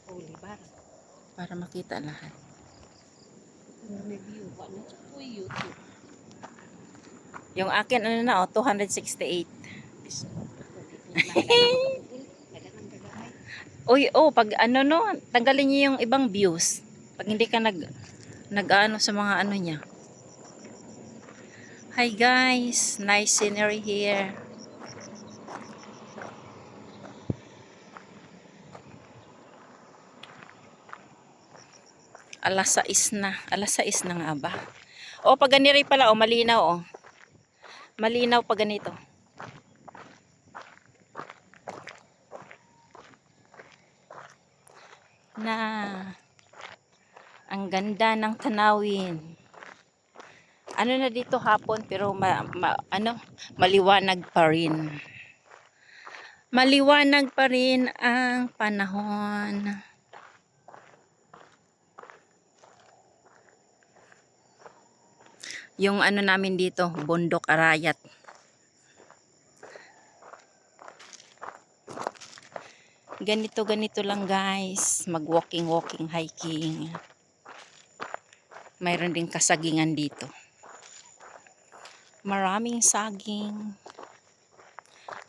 Olivar. Para makita lahat. Review ko na sa YouTube. Yung akin ano na 268. Uy, pag ano no, tanggalin niyo yung ibang views. Pag hindi ka nag-ano sa mga ano niya. Hi guys, nice scenery here. Alas 6 na. Alas 6 na nga ba? Pag ganito pala, malinaw Malinaw pag ganito. Na ang ganda ng tanawin. Ano na dito hapon pero maliwanag pa rin. Maliwanag pa rin ang panahon. Yung ano namin dito, Bundok Arayat. Ganito lang guys, mag-walking, hiking. Mayroon din kasagingan dito. Maraming saging.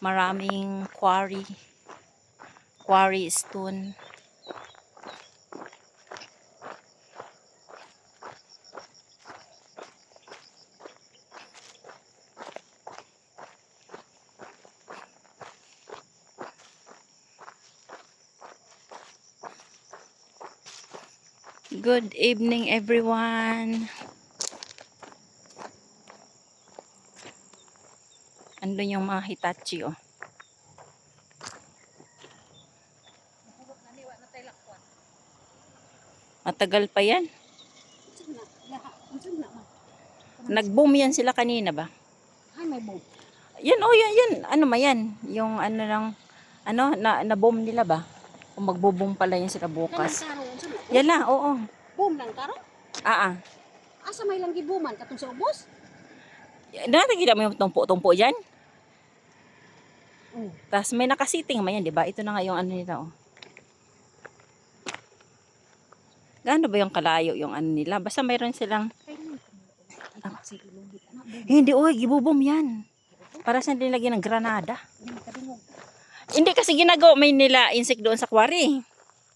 Maraming quarry stone. Good evening everyone. Andun yung mga Hitachi Matagal pa yan. Nag-boom yan sila kanina ba? Ay, may boom. Yan yan. Ano ma yan? Yung ano lang, na-boom nila ba? Kung magbo-boom pala yan sila bukas. Yan lang, oo. Boom ng karo? Asa may lang gibuman katong sa ubos? Nakikita mo yung tumpo dyan? Oh. Tapos may nakasiting man yan, di ba? Ito na nga yung ano nila, Gaano ba yung kalayo yung ano nila? Basta mayroon silang... Hindi, gibubom yan. Para sa nilagyan ng granada. Hindi kasi ginagawa may nila insect doon sa quarry.